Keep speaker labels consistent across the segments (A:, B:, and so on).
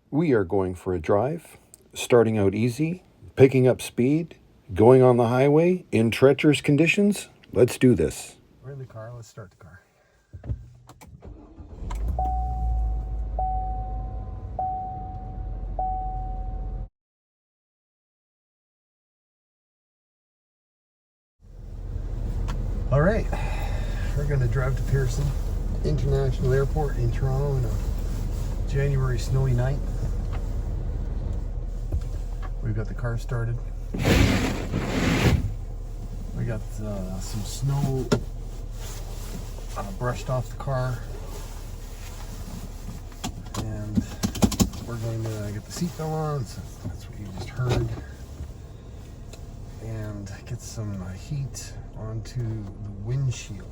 A: We are going for a drive, starting out easy, picking up speed, going on the highway in treacherous conditions. Let's do this.
B: We're in the car. Let's start the car. All right, we're going to drive to Pearson International Airport in Toronto on a January snowy night. We've got the car started. We got some snow brushed off the car, and we're going to get the seatbelt on, so that's what you just heard, and get some heat onto the windshield.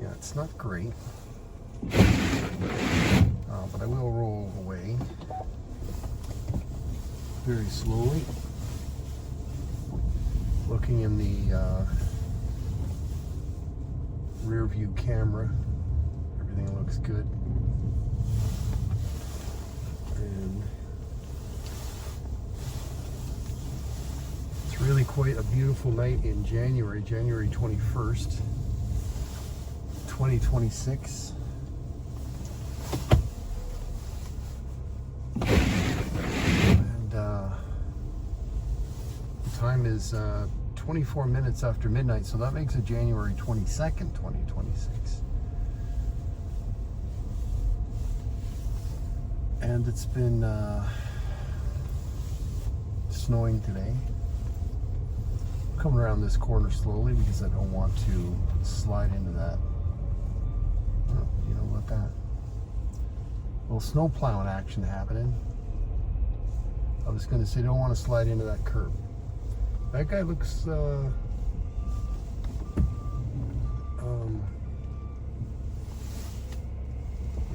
B: Yeah, it's not great, but I will roll away very slowly, looking in the rear view camera. Everything looks good. And it's really quite a beautiful night in January 21st, 2026. And the time is 24 minutes after midnight, so that makes it January 22nd, 2026. And it's been snowing today. Coming around this corner slowly because I don't want to slide into that. Oh, you know what, that little snow plowing action happening. I was going to say, don't want to slide into that curb. That guy looks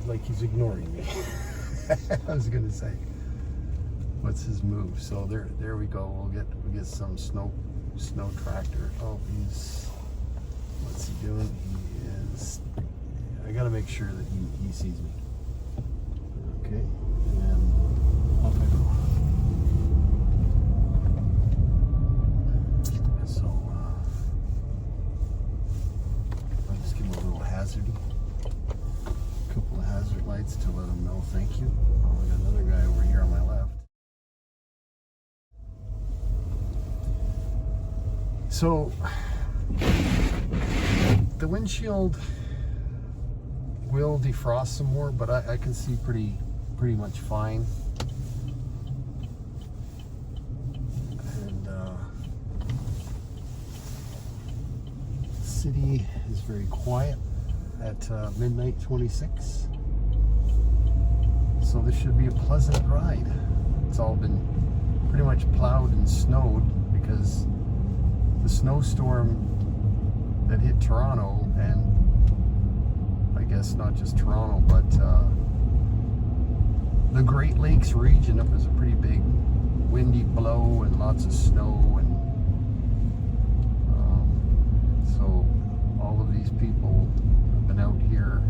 B: like he's ignoring me. I was gonna say, what's his move? So there we go. We'll get some snow tractor. Oh, what's he doing? He is. I gotta make sure that he sees me. Okay, and off I go. So I'll just give him a little hazardy. Couple of hazard lights to let them know thank you. Oh, we got another guy over here on my left. So the windshield will defrost some more, but I can see pretty much fine. And the city is very quiet at midnight 26. So this should be a pleasant ride. It's all been pretty much plowed and snowed because the snowstorm that hit Toronto, and I guess not just Toronto, but the Great Lakes region, it was a pretty big windy blow and lots of snow, and so all of these people have been out here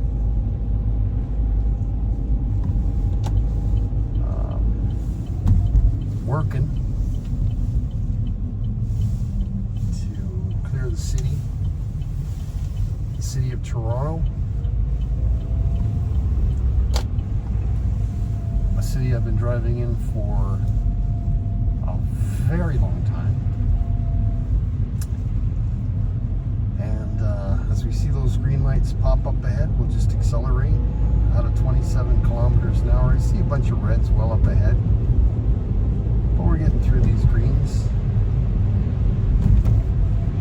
B: working to clear the city of Toronto, a city I've been driving in for a very long time. And as we see those green lights pop up ahead, we'll just accelerate out of 27 kilometers an hour. I see a bunch of reds well up ahead, but we're getting through these greens.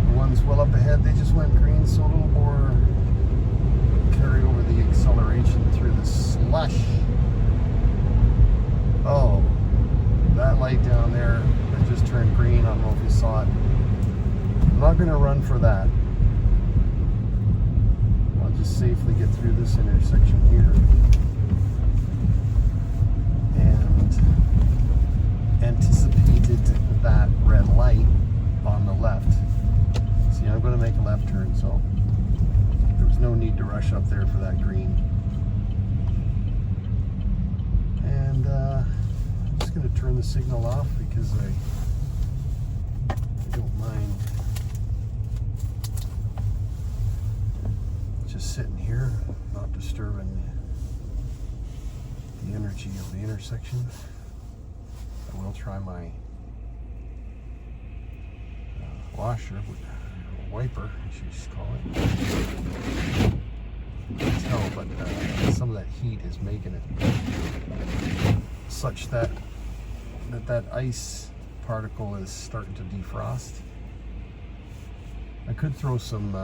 B: The ones well up ahead, they just went green, so a little more carry over the acceleration through the slush. Oh, that light down there that just turned green, I don't know if you saw it. I'm not going to run for that. I'll just safely get through this intersection here. And anticipated that red light on the left. See, I'm going to make a left turn, so there was no need to rush up there for that green. the signal off because I don't mind just sitting here, not disturbing the energy of the intersection. I will try my washer, wiper, I should just call it. You can tell, but some of that heat is making it such that that ice particle is starting to defrost. I could throw some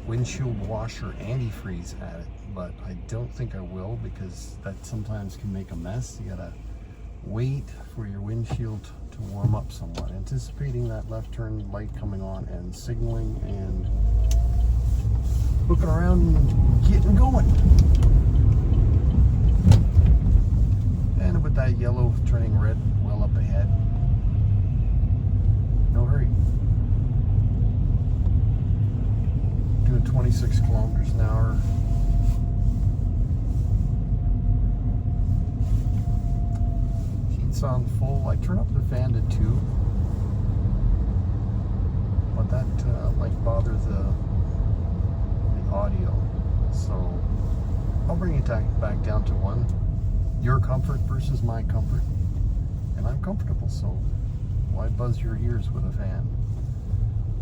B: windshield washer antifreeze at it, but I don't think I will because that sometimes can make a mess. You gotta wait for your windshield to warm up somewhat. Anticipating that left turn light coming on and signaling and looking around and getting going. And with that yellow turning red well up ahead, no hurry. Doing 26 kilometers an hour. Heat's on full. I turn up the fan to 2, but that might bother the audio. So I'll bring it back down to 1. Your comfort versus my comfort. And I'm comfortable, so why buzz your ears with a fan?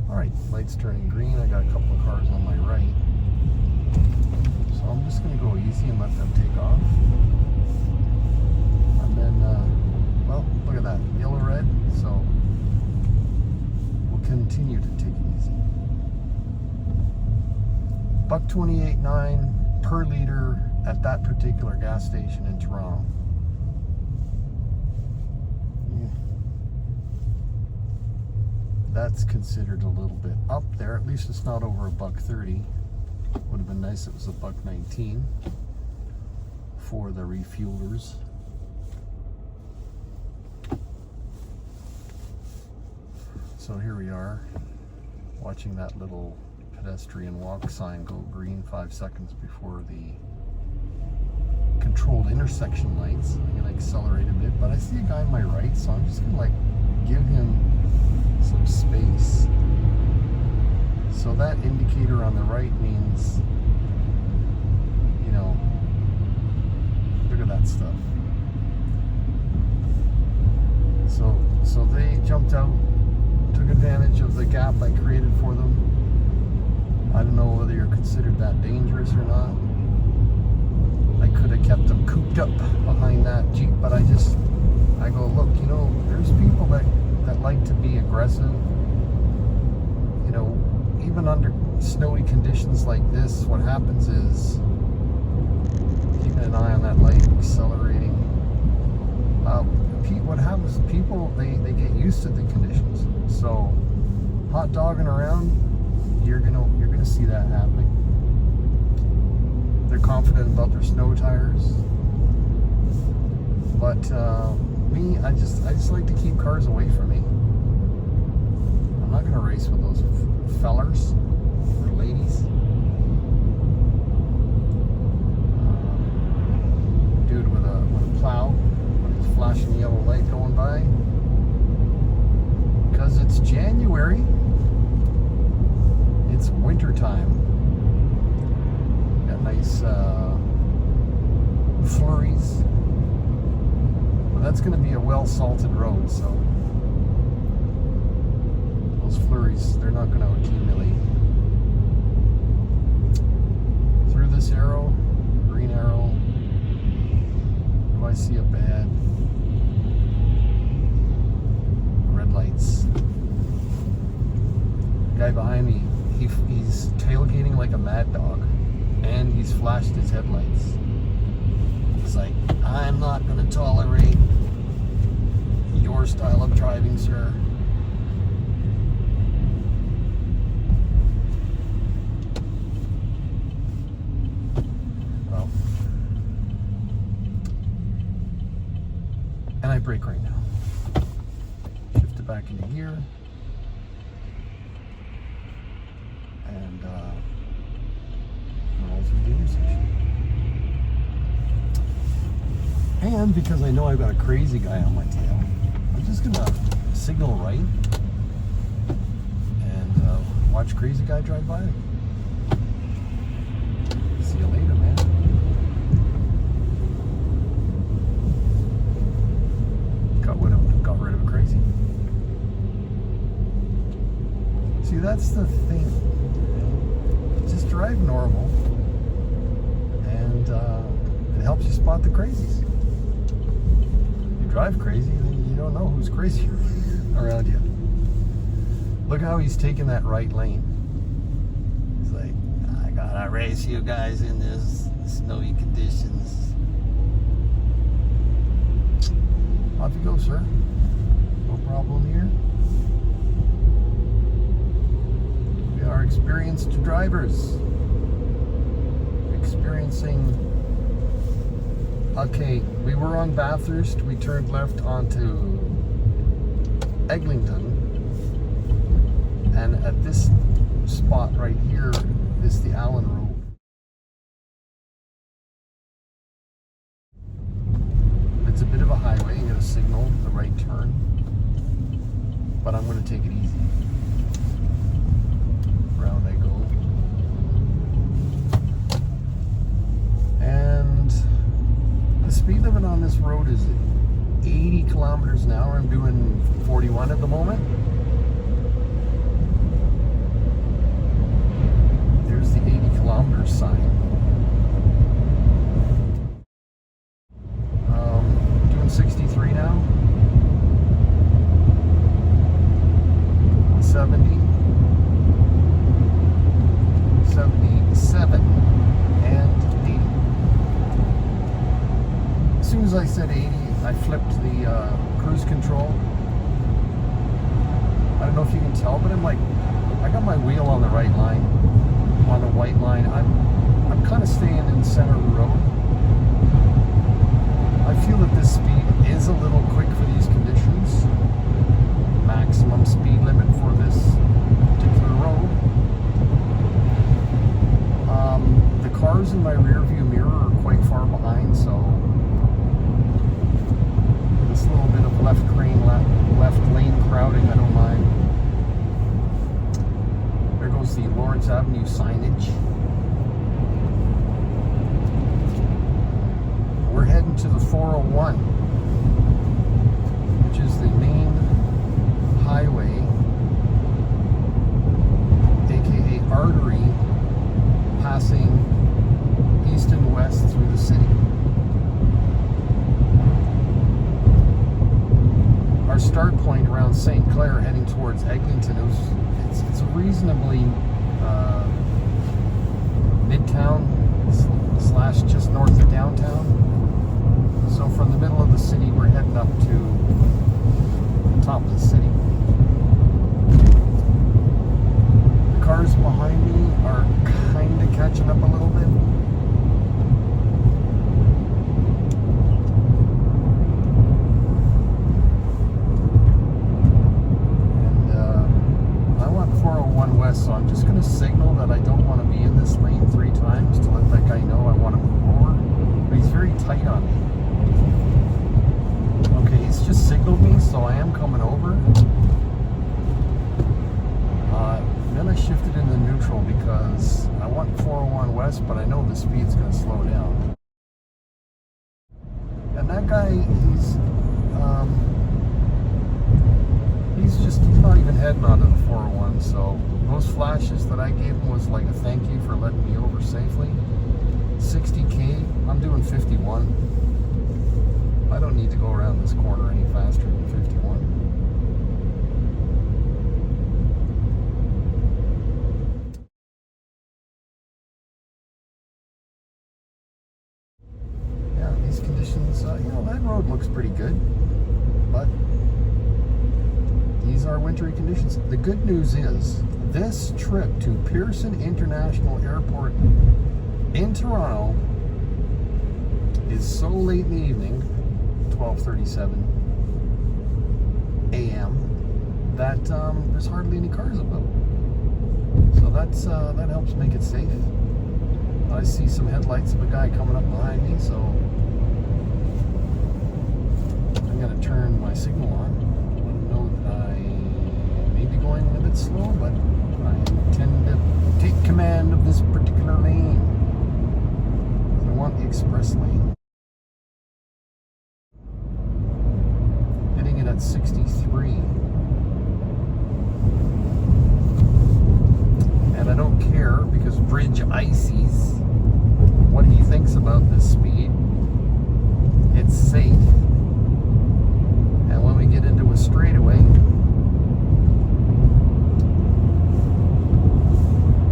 B: Alright, lights turning green. I got a couple of cars on my right. So I'm just going to go easy and let them take off. And then, well, look at that. Yellow-red. So we'll continue to take it easy. $1.28.9 per liter at that particular gas station in Toronto. That's considered a little bit up there. At least it's not over $1.30. Would have been nice if it was $1.19 for the refuelers. So here we are, watching that little pedestrian walk sign go green 5 seconds before the controlled intersection lights. I'm gonna accelerate a bit, but I see a guy on my right, so I'm just gonna give him some space. So that indicator on the right means, look at that stuff. So they jumped out, took advantage of the gap I created for them. I don't know whether you're considered that dangerous or not. I could have kept them cooped up behind that Jeep, but I go, look, there's people that like to be aggressive. Even under snowy conditions like this, what happens is keeping an eye on that light, accelerating. What happens is people, they get used to the conditions. So hot dogging around, you're gonna see that happening. They're confident about their snow tires. But me, I just like to keep cars away from me. I'm not gonna race with those fellers or ladies. Dude with a plow, with his flashing yellow light going by. Because it's January. It's winter time. Got nice flurries. Well, that's going to be a well-salted road, so those flurries, they're not going to accumulate. Through this arrow, green arrow, what do I see up ahead? Red lights. The guy behind me, he's tailgating like a mad dog, and he's flashed his headlights. He's like, I'm not going to tolerate your style of driving, sir. Well, and I brake right now. Shift it back into gear. And roll through the intersection. And because I know I've got a crazy guy on my tail, I'm just gonna signal right and watch crazy guy drive by. See you later, man. Got rid of a crazy. See, that's the thing. Just drive normal, and it helps you spot the crazies. You drive crazy, then you don't know who's crazy around you. Look how he's taking that right lane. He's like, I gotta race you guys in this snowy conditions. Off you go, sir. No problem here. We are experienced drivers. Experiencing. Okay, we were on Bathurst. We turned left onto Eglinton. And at this spot right here is the Allen Road. It's a bit of a highway. You gotta signal the right turn. But I'm gonna take it easy. Round I go. And the speed limit on this road is 80 kilometers an hour. I'm doing 41 at the moment. There's the 80 kilometer sign. Doing 63 now. 70. 77 and 80. As soon as I said 80, I flipped the cruise control. I don't know if you can tell, but I got my wheel on the right line, on the white line. I'm kind of staying in the center of the road. I feel that this speed is a little quick for these conditions. Maximum speed limit for this particular road. The cars in my rear view mirror are quite far behind, so this little bit of left lane crowding, I don't mind. There goes the Lawrence Avenue signage. We're heading to the 401, which is the main highway, aka artery, passing east and west through the city. Our start point around St. Clair, heading towards Eglinton, it's reasonably midtown / just north of downtown. So from the middle of the city, we're heading up to the top of the city. The cars behind me are kind of catching up a little bit. And I want 401 West, so I'm just going to signal that I don't want to be in this lane 3 times to let that guy know I want to move forward. But he's very tight on me. Okay, he's just signaled me, so I am coming over. Then I shifted into neutral because I want 401 West, but I know the speed's going to slow down. And that guy, he's not even heading onto the 401, so those flashes that I gave him was like a thank you for letting me over safely. 60K, I'm doing 51. I don't need to go around this corner any faster than 51. Yeah, these conditions, that road looks pretty good, but these are wintry conditions. The good news is this trip to Pearson International Airport in Toronto is so late in the evening, 12:37 a.m., that there's hardly any cars about. So that helps make it safe. I see some headlights of a guy coming up behind me, so going to turn my signal on. Let them know that I may be going a bit slow, but I intend to take command of this particular lane. I want the express lane. Hitting it at 63. And I don't care because Bridge Icy's what he thinks about this speed. It's safe. And when we get into a straightaway,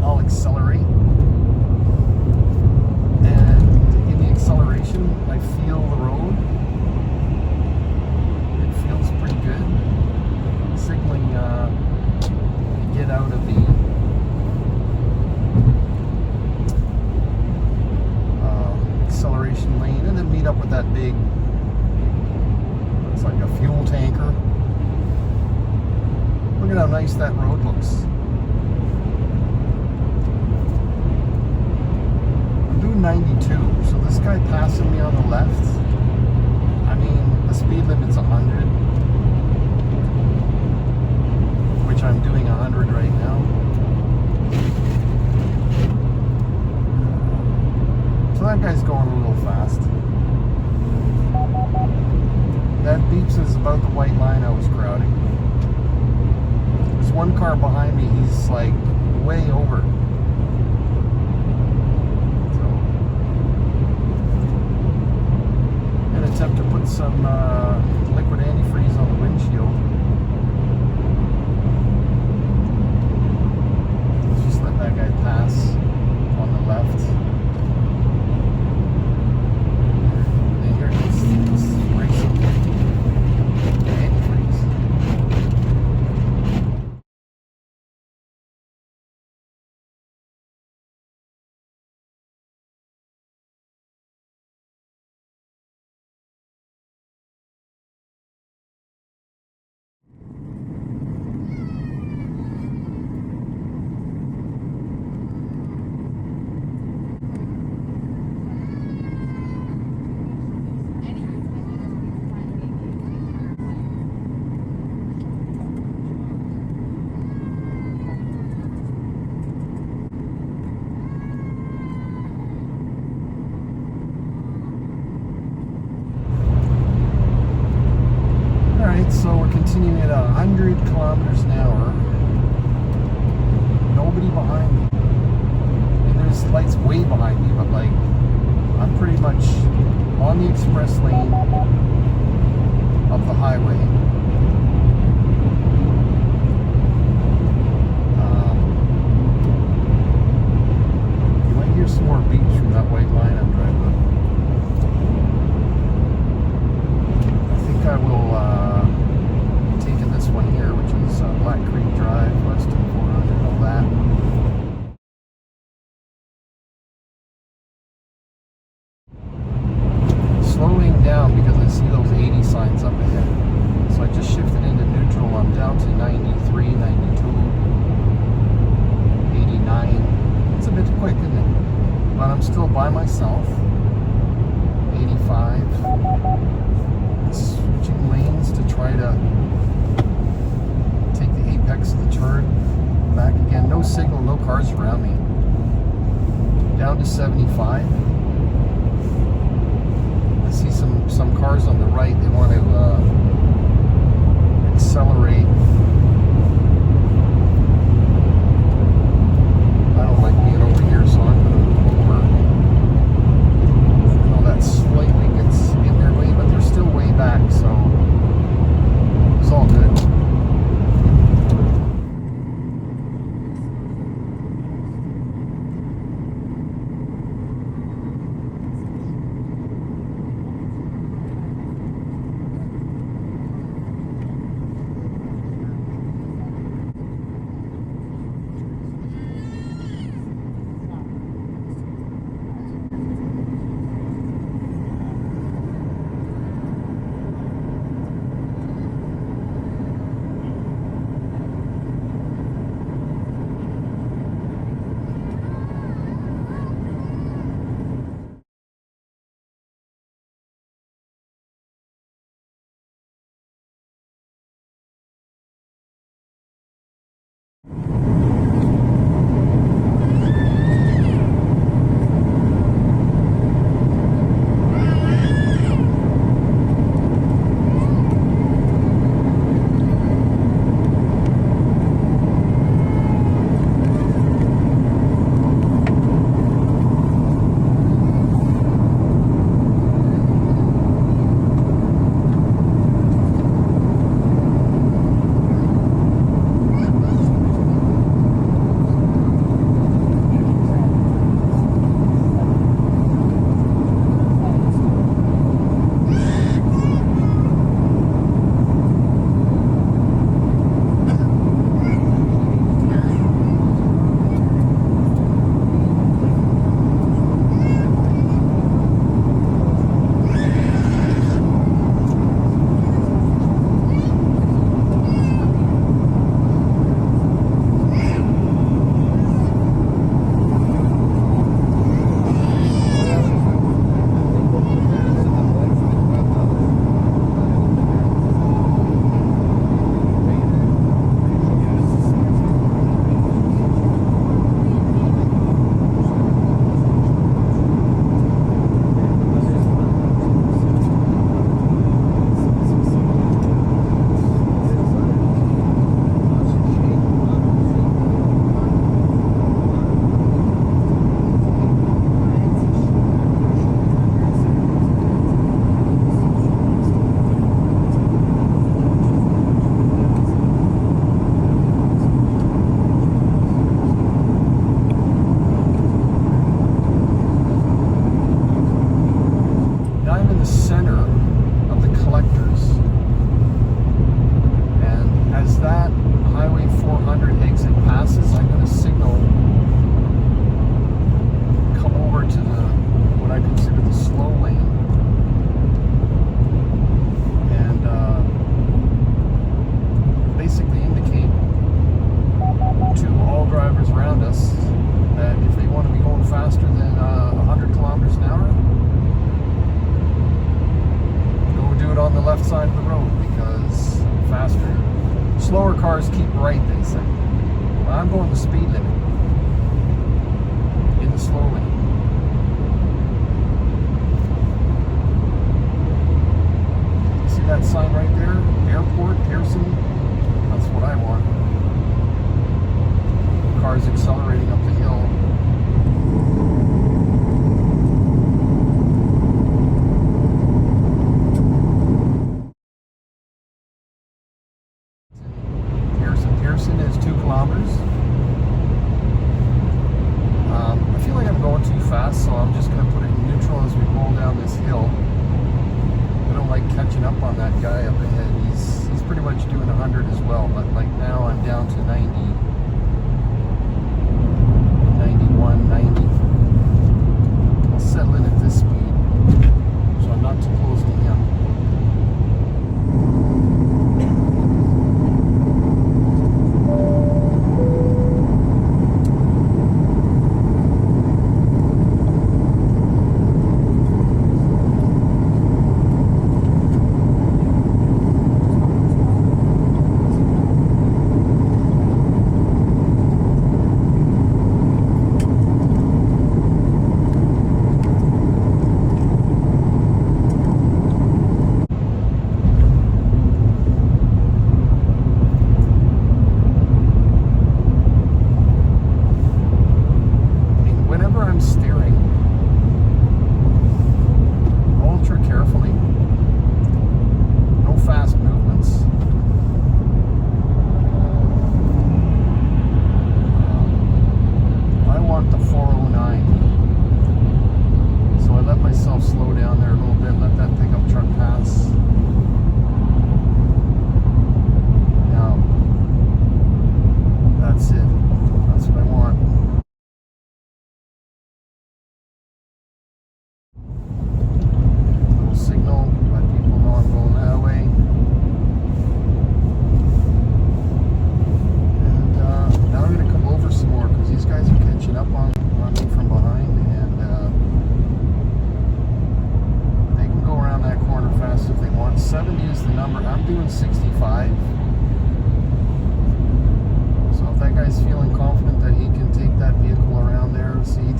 B: I'll accelerate. And in the acceleration, I feel the road. It feels pretty good. Signaling to get out of the acceleration lane and then meet up with that big, looks like a fuel tanker. Look at how nice that road looks. I'm doing 92, so this guy passing me on the left, I mean, the speed limit's 100, which I'm doing 100 right now. So that guy's going a little fast. That beeps is about the white line I was crowding. There's one car behind me, he's like way over. So, an attempt to put some liquid antifreeze on the windshield. Let's just let that guy pass on the left. So we're continuing at 100 kilometers an hour. Nobody behind me. And there's lights way behind me, but like I'm pretty much on the express lane of the highway. You might hear some more beeps from that white line I'm driving up. I think I will taking this one here, which is Black Creek Drive, less than 400, all that. Slowing down because I see those 80 signs up ahead. So I just shifted into neutral. I'm down to 93, 92, 89. It's a bit quick, isn't it? But I'm still by myself. 85. Switching lanes to try to take the apex of the turn back again. No signal, no cars around me. Down to 75. I see some cars on the right. They want to accelerate. I don't like being over here, so I'm going to move over. I know that slightly gets in their way, but they're still way back, so it's all good.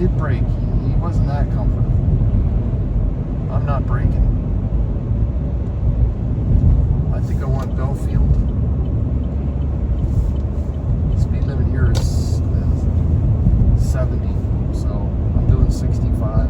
B: did brake. He wasn't that comfortable. I'm not braking. I think I want Belfield. Speed limit here is 70, so I'm doing 65.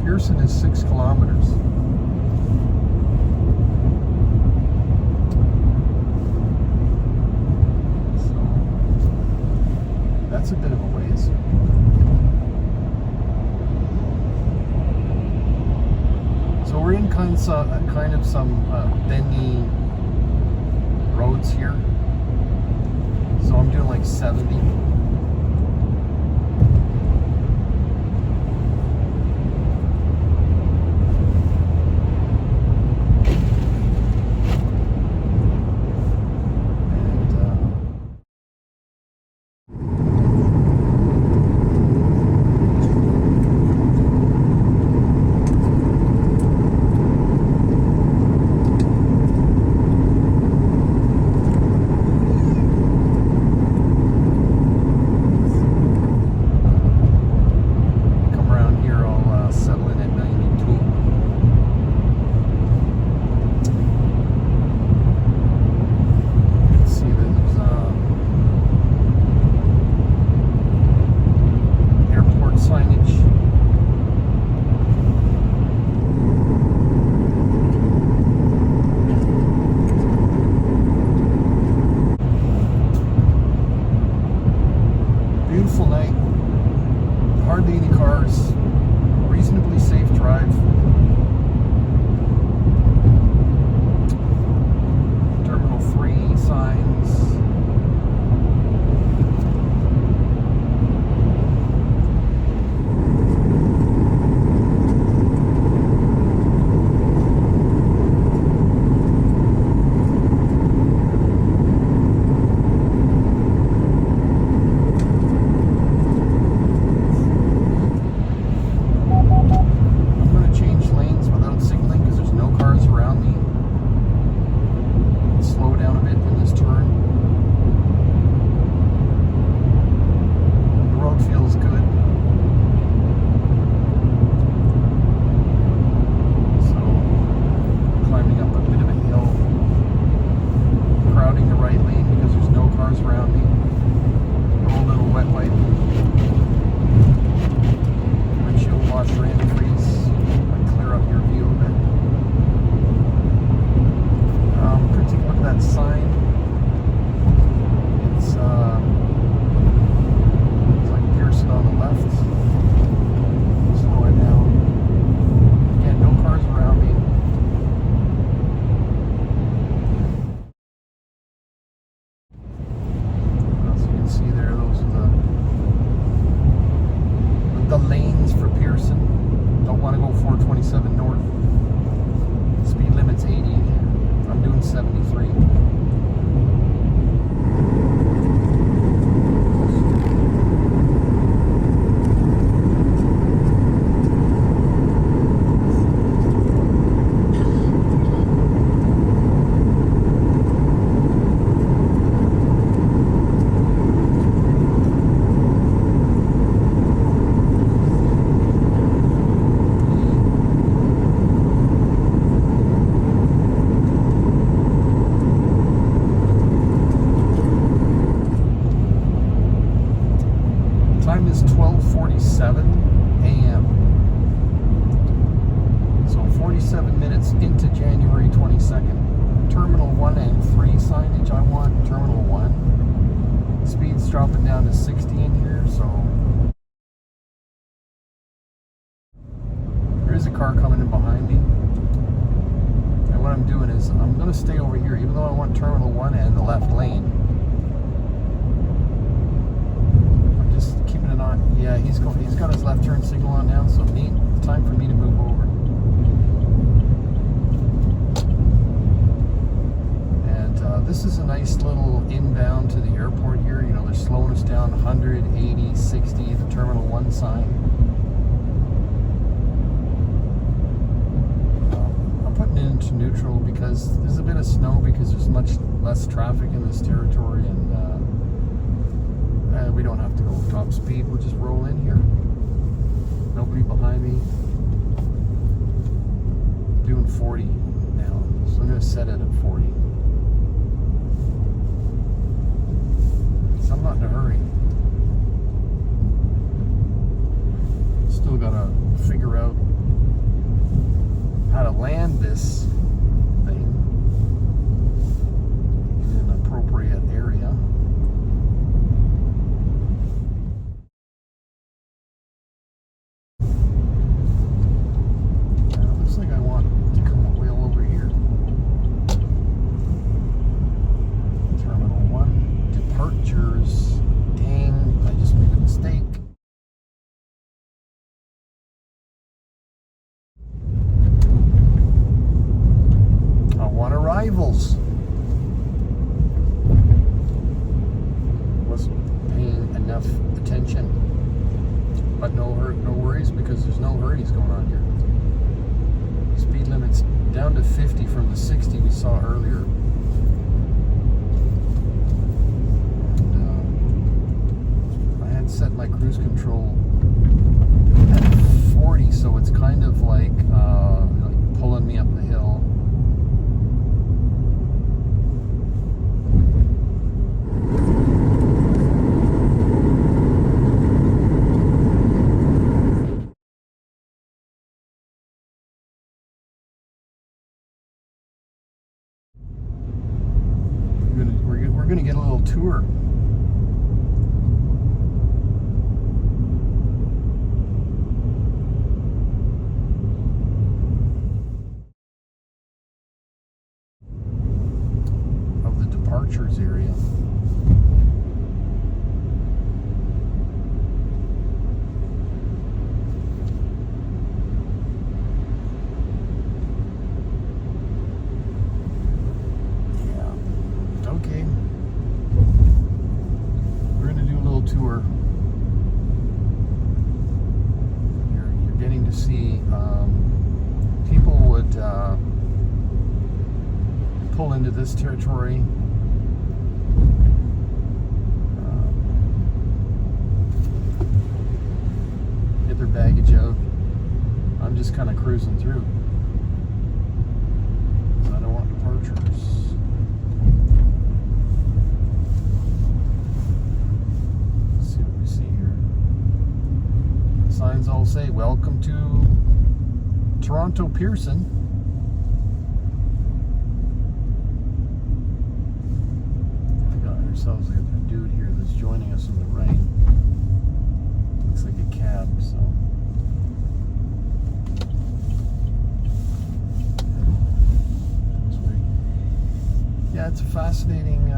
B: Pearson is 6 kilometers. So that's a bit of a ways. So we're in kind of some bendy roads here. So I'm doing like 70. dropping down to 60 in here, so there is a car coming in behind me. And what I'm doing is I'm going to stay over here, even though I want Terminal 1 and the left lane. I'm just keeping an eye. Yeah, he's got his left turn signal on now, so time for me to move over. And this is a nice little inbound to the airport here. You know, they're slowing us down 100, 80, 60, the Terminal 1 sign. I'm putting it into neutral because there's a bit of snow, because there's much less traffic in this territory, and we don't have to go top speed. We'll just roll in here. Nobody behind me. Doing 40 now, so I'm going to set it at 40. So I'm not in a hurry. Still got to figure out how to land this thing in an appropriate area. Looks like I want to come way over here. Terminal 1, departures. Dang, I just made a mistake. I want arrivals. Wasn't paying enough attention. But no worries, because there's no hurries going on here. Speed limit's down to 50 from the 60 we saw earlier. And I had set my cruise control at 40, so it's kind of like pulling me up the hill. We're going to get a little tour. Of the departures area. Yeah. Okay. Tour. You're getting to see people would pull into this territory, get their baggage out. I'm just kind of cruising through. I don't want departures. Signs all say, welcome to Toronto Pearson. We got ourselves a dude here that's joining us on the right. Looks like a cab, so. Yeah, it's a fascinating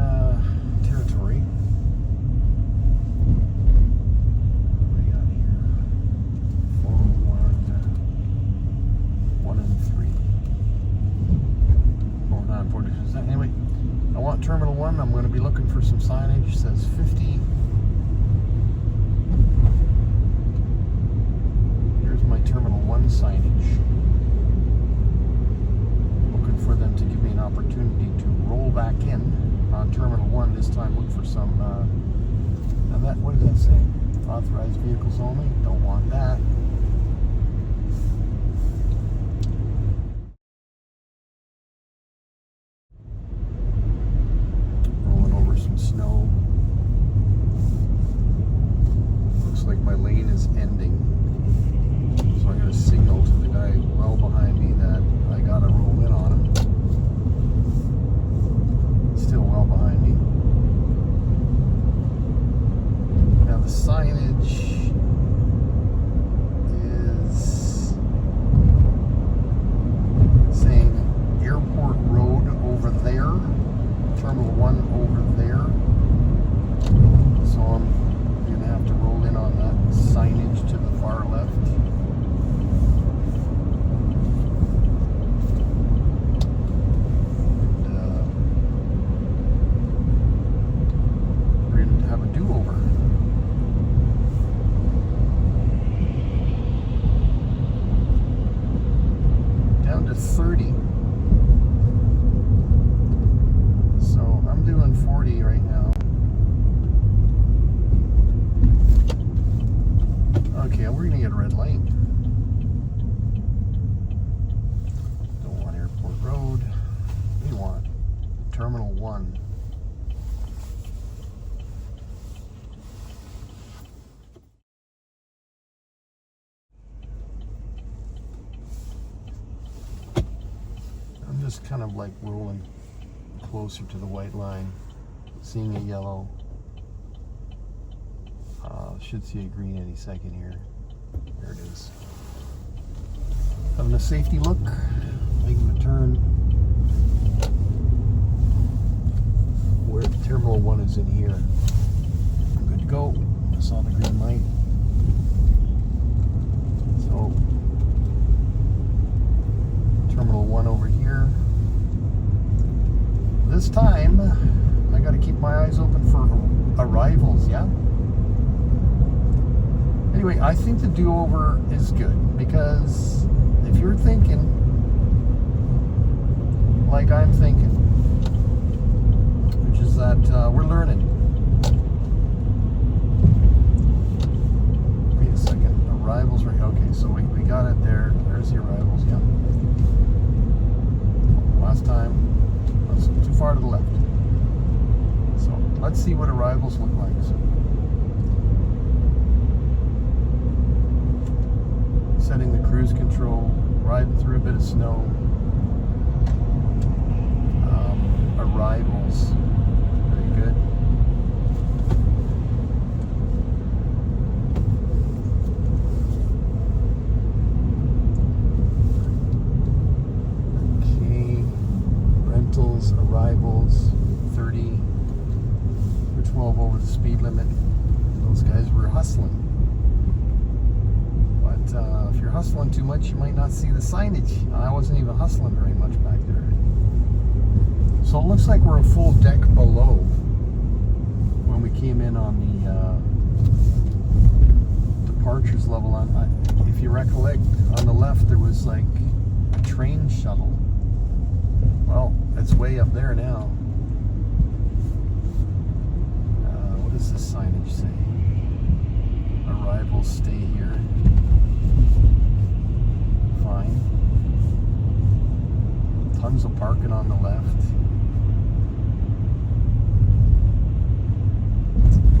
B: territory. Anyway, I want Terminal 1. I'm going to be looking for some signage. It says 50. Here's my Terminal 1 signage. Looking for them to give me an opportunity to roll back in on Terminal 1. This time look for some, now that, what does that say? Authorized vehicles only? Don't want that. Snow. Looks like my lane is ending, so I'm going to signal to the guy well behind me that I got to roll in on him. Still well behind me. get a red light. Don't want Airport Road. We want Terminal 1. I'm just kind of like rolling closer to the white line, seeing a yellow. Should see a green any second here. There it is. Having a safety look, making a turn. Where Terminal 1 is in here. I'm good to go. I saw the green light. So, Terminal 1 over here. This time, I gotta keep my eyes open for arrivals, yeah? Anyway, I think the do-over is good, because if you're thinking like I'm thinking, which is that we're learning. Wait a second, arrivals right, okay, so we got it there. There's the arrivals, yeah. Last time, that's too far to the left. So let's see what arrivals look like. Setting the cruise control, riding through a bit of snow. Arrivals, very good. Okay, rentals, arrivals, 30. We're 12 over the speed limit. Those guys were hustling. If you're hustling too much, you might not see the signage. I wasn't even hustling very much back there. So it looks like we're a full deck below when we came in on the departures level. If you recollect, on the left there was like a train shuttle. Well, it's way up there now. What does this signage say? Arrivals stay here. Fine. Tons of parking on the left.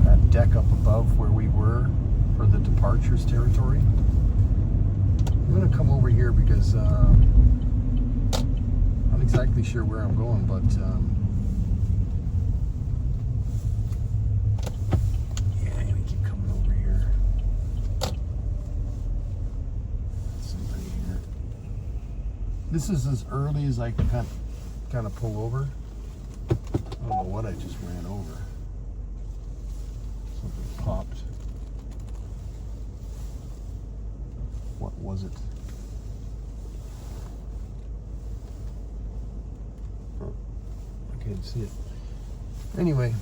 B: That deck up above where we were for the departures territory. I'm going to come over here because I'm not exactly sure where I'm going, but yeah, I'm going to keep coming over here. Somebody here. This is as early as I can kind of pull over. I don't know what I just ran over. Something popped. What was it? Oh, I can't see it. Anyway.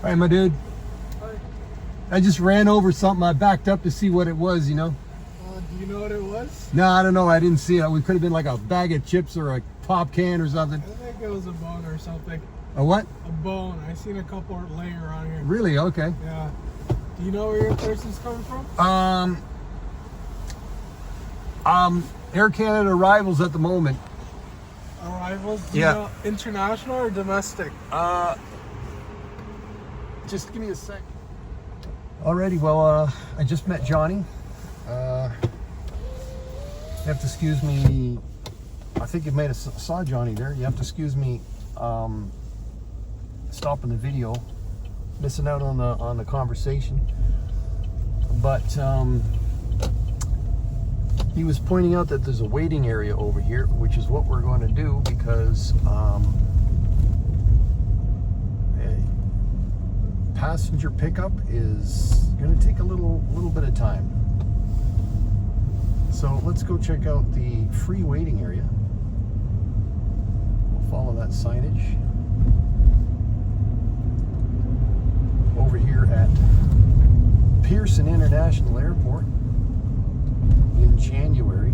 B: Hi, my dude.
C: Hi.
B: I just ran over something. I backed up to see what it was, you know.
C: Do you know what it was?
B: No, I don't know. I didn't see it. It could have been like a bag of chips or a pop can or something.
C: I think it was a bone or something.
B: A what?
C: A bone. I seen a couple laying around here.
B: Really? Okay.
C: Yeah. Do you know where your person's coming from?
B: Air Canada arrivals at the moment.
C: Arrivals? Do
B: Yeah.
C: You know, international or domestic?
B: Just give me a sec. Alrighty, well, I just met Johnny. You have to excuse me. I think you might have saw Johnny there. You have to excuse me stopping the video, missing out on the conversation. But he was pointing out that there's a waiting area over here, which is what we're going to do because passenger pickup is going to take a little bit of time. So let's go check out the free waiting area. We'll follow that signage over here at Pearson International Airport in January.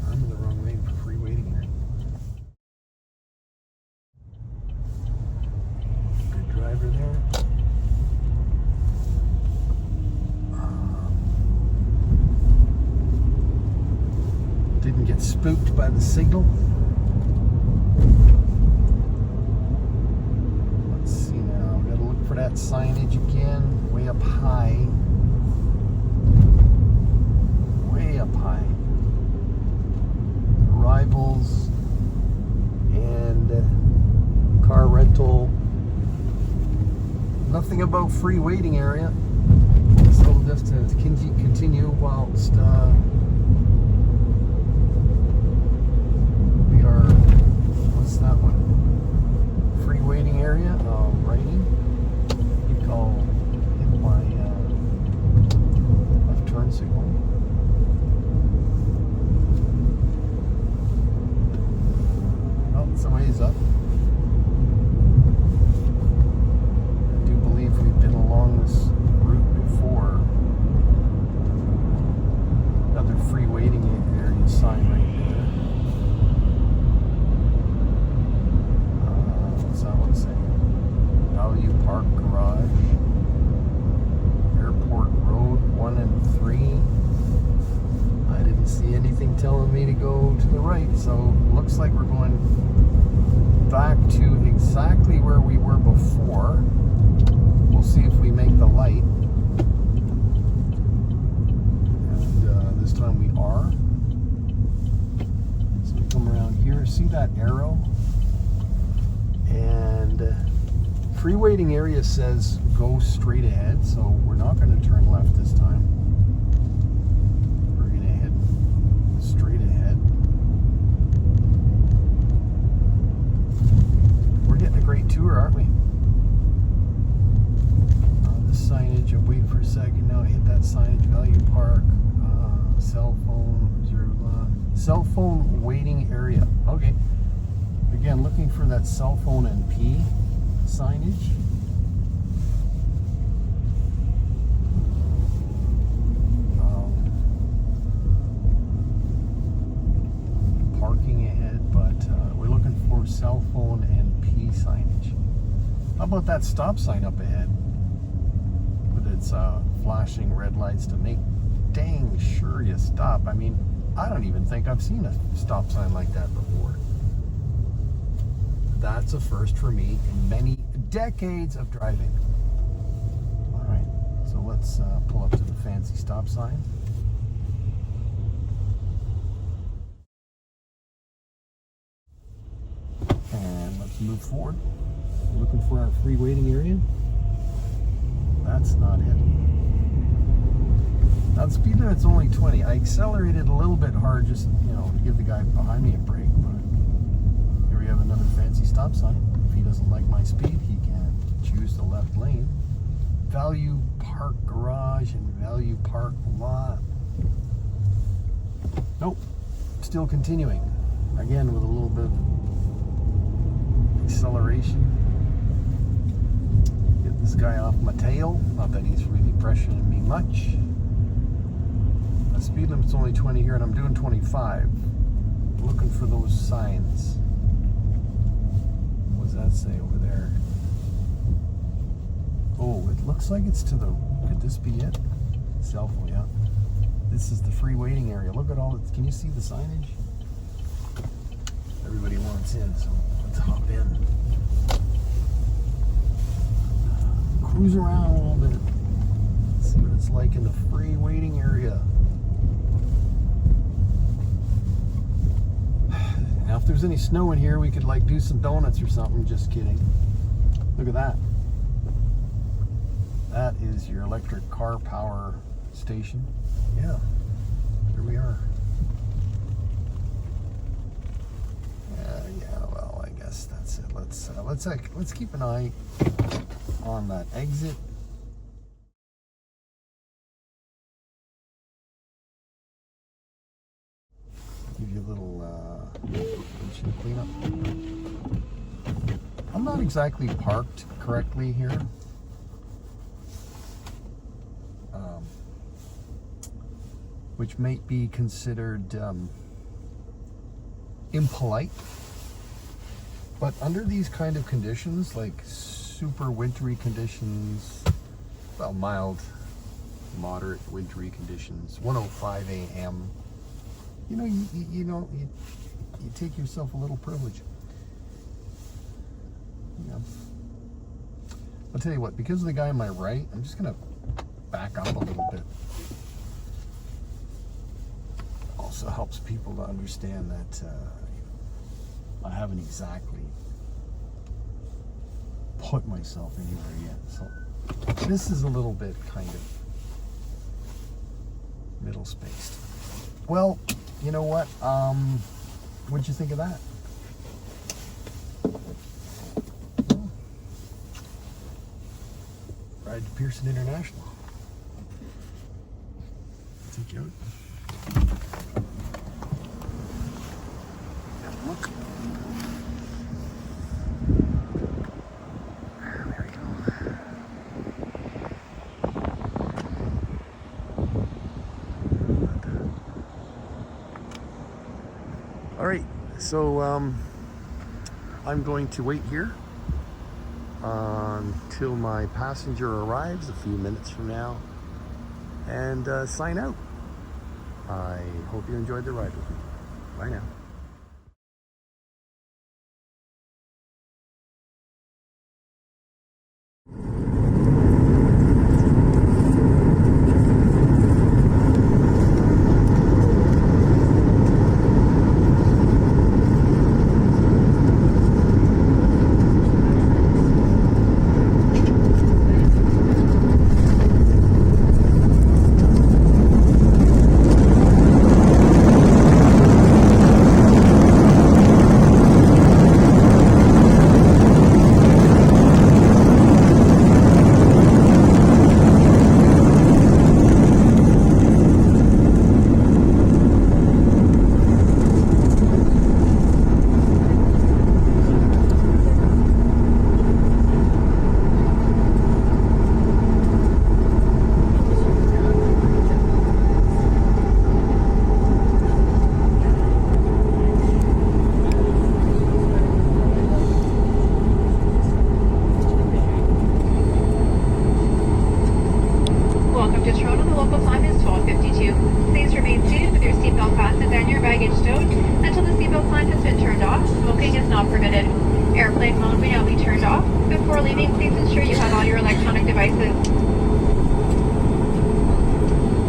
B: I'm in the wrong lane for free waiting here. Good driver there. Didn't get spooked by the signal. Let's see now. Got to look for that signage again. Way up high. Way up high. Arrivals and car rental. Nothing about free waiting area. So just to continue whilst we are, what's that one? Free waiting area. Alrighty. I think I'll hit my left turn signal. Somebody's up. I do believe we've been along this route before. Another free waiting area sign right there. What's that one saying? Value Park Garage. Airport Road 1 and 3. I didn't see anything telling me to go to the right, so looks like we're going back to exactly where we were before. We'll see if we make the light. And this time we are. So we come around here, see that arrow? And free waiting area says go straight ahead, so we're not going to turn left this time. We're going to head straight ahead. Getting a great tour, aren't we? The signage, I'll wait for a second now. I hit that signage, Value Park, cell phone, reserve, cell phone waiting area. Okay. Again, looking for that cell phone and P signage. Parking ahead, but we're looking for cell phone and P signage. How about that stop sign up ahead with its flashing red lights to make dang sure you stop? I mean, I don't even think I've seen a stop sign like that before. That's a first for me in many decades of driving. All right, so let's pull up to the fancy stop sign. And let's move forward. Looking for our free waiting area. That's not it. Now the speed limit's only 20. I accelerated a little bit hard just, to give the guy behind me a break. But here we have another fancy stop sign. If he doesn't like my speed, he can choose the left lane. Value Park Garage and Value Park Lot. Nope. Still continuing. Again with a little bit of acceleration. Get this guy off my tail. Not that he's really pressuring me much. The speed limit's only 20 here and I'm doing 25. Looking for those signs. What does that say over there? Oh, it looks like it's to the, could this be it? Cell phone, yeah. This is the free waiting area. Look at all it, can you see the signage? Everybody wants in, so let's hop in. Cruise around a little bit. See what it's like in the free waiting area. Now if there's any snow in here, we could do some donuts or something. Just kidding. Look at that. That is your electric car power station. Yeah, here we are. Yeah, well, I guess that's it. Let's keep an eye on that exit. Give you a little windshield cleanup. I'm not exactly parked correctly here. Which might be considered impolite. But under these kind of conditions, like super wintry conditions, well, mild, moderate wintry conditions, 1:05 a.m., you take yourself a little privilege. I'll tell you what, because of the guy on my right, I'm just gonna back up a little bit. Also helps people to understand that I haven't exactly put myself anywhere yet. So this is a little bit kind of middle spaced. Well, you know what? What'd you think of that? Ride to Pearson International. Take you out. Have a look. There we go. All right, so I'm going to wait here until my passenger arrives a few minutes from now and sign out. I hope you enjoyed the ride with me. Bye now.
D: Airplane mode may now be turned off. Before leaving, please ensure you have all your electronic devices.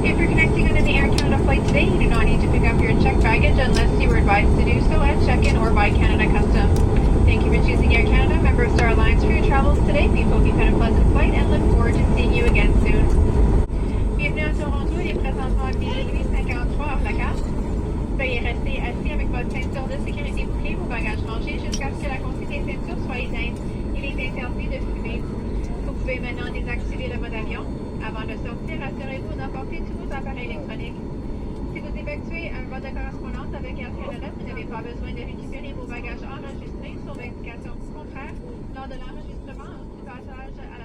D: If you're connecting on any Air Canada flight today, you do not need to pick up your checked baggage unless you were advised to do so at check-in or by Canada Customs. Thank you for choosing Air Canada, member of Star Alliance, for your travels today. We hope you've had a pleasant flight and look forward to seeing you again soon. Bienvenue à Toronto, il est présentement minuit 53 heure locale. Veuillez rester assis avec votre ceinture de sécurité bouclée, vos bagages rangés jusqu'à ce que la consigne des ceintures soit éteinte. Il est interdit de fumer. Vous pouvez maintenant désactiver le mode avion. Avant de sortir, assurez-vous d'emporter tous vos appareils électroniques. Si vous effectuez un vol de correspondance avec Air Canada, vous n'avez pas besoin de récupérer vos bagages enregistrés sauf indication contraire lors de l'enregistrement du passage à la